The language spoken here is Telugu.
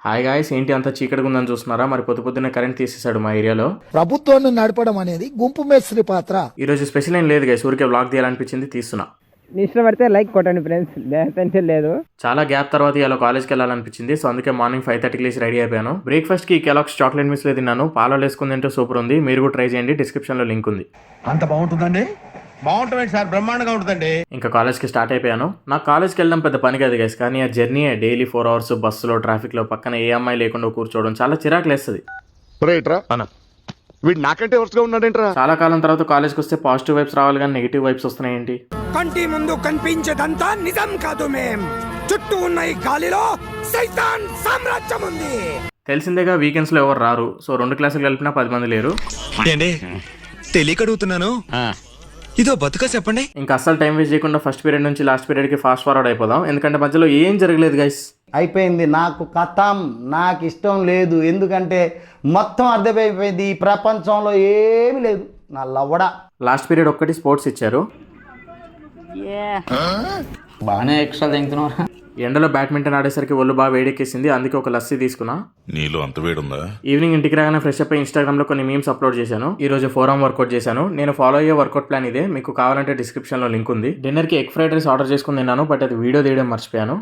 హాయ్ గాయ్స్, ఏంటి అంత చీకటిగా ఉందని చూస్తున్నారా? మరి పొద్దున్నే కరెంట్ తీసేశాడు మా ఏరియాలో. ప్రభుత్వాన్ని నడపడం అనేది గుంపు మేస్త్రి పాత్ర. ఈ రోజు స్పెషల్ ఏం లేదు గైస్, ఊరికే వ్లాగ్ తీయాలనిపించింది తీస్తున్నా. ఇష్టం పడితే లైక్ కొట్టండి ఫ్రెండ్స్, లేదంటే లేదు. చాలా గ్యాప్ తర్వాత ఇలా కాలేజ్కి వెళ్ళాలనిపించింది. సో అందుకే మార్నింగ్ 5:30కి లేచి రెడీ అయిపోయాను. బ్రేక్ఫాస్ట్ కి కెలాగ్స్ చాక్లెట్ మిక్స్ తిన్నాను. పాలలో వేసుకుని తింటే సూపర్ ఉంది. మీరు కూడా ట్రై చేయండి, డిస్క్రిప్షన్ లో లింక్ ఉంది. అంత బాగుంటుందండి? బాగుంటుంది సార్, బ్రహ్మాండంగా ఉంటుందండి. ఇంకా కాలేజ్కి స్టార్ట్ అయిపోయాను. నాకు కాలేజ్కి వెళ్ళడం పెద్ద పని కాదు గైస్, కానీ ఆ జర్నీ డైలీ 4 hours బస్సులో ట్రాఫిక్ లో పక్కన ఏ అమ్మాయి లేకుండా కూర్చోవడం చాలా చిరాకు లేస్తుంది. వీడు నాకంటే వరుసగా ఉన్నాడేంట్రా? చాలా కాలం తర్వాత కాలేజ్కి వస్తే పాజిటివ్ వైబ్స్ రావాలి, కానీ నెగిటివ్ వైబ్స్ వస్తున్నాయి ఏంటి? కంటి ముందు కనిపించేదంతా నిజం కాదు మేం, చుట్టూ ఉన్న ఈ గాలిలో సైతాన్ సామ్రాజ్యం ఉంది. తెలిసిందేగా వీకెండ్స్ లో ఎవరు రారు. సో 2 క్లాసులు కలిపినా 10 మంది లేరు. ఏంటి తెలియక అడుగుతున్నాను, ఇదో బతుక చెప్పండి. ఇంకా అస్సలు టైం వేస్ట్ చేయకుండా ఫస్ట్ పీరియడ్ నుంచి లాస్ట్ పీరియడ్ కి ఫాస్ట్ ఫార్వర్డ్ అయిపోదాం. ఎందుకంటే మధ్యలో ఏం జరగలేదు గైస్. అయిపోయింది, నాకు కథం, నాకు ఇష్టం లేదు. ఎందుకంటే మొత్తం అర్థమైపోయింది, ఈ ప్రపంచంలో ఏమీ లేదు, నా లవ్వడా. లాస్ట్ పీరియడ్ ఒక్కటి స్పోర్ట్స్ ఇచ్చారు. బాగానే ఎక్స్ట్రా తింటున్నారు. ఎండలో బ్యాడ్మింటన్ ఆడేసరికి ఒళ్ళు బాగా వేడెక్కేసింది. అందుకే ఒక లస్సీ తీసుకున్నా. నీలో అంత వేడుందా? ఈవినింగ్ ఇంటికి రాగానే ఫ్రెష్ అప్ ఇన్స్టాగ్రామ్ లో కొన్ని మీమ్స్ అప్లోడ్ చేశాను. ఈ రోజు 4 arm వర్కౌట్ చేశాను. నేను ఫాలో అయ్యే వర్కౌట్ ప్లాన్ ఇదే, మీకు కావాలంటే డిస్క్రిప్షన్ లో లింక్ ఉంది. డిన్నర్ కి ఎగ్ ఫ్రైడ్ రైస్ ఆర్డర్ చేసుకుని తిన్నాను, బట్ అది వీడియో తీయడం మర్చిపోయాను.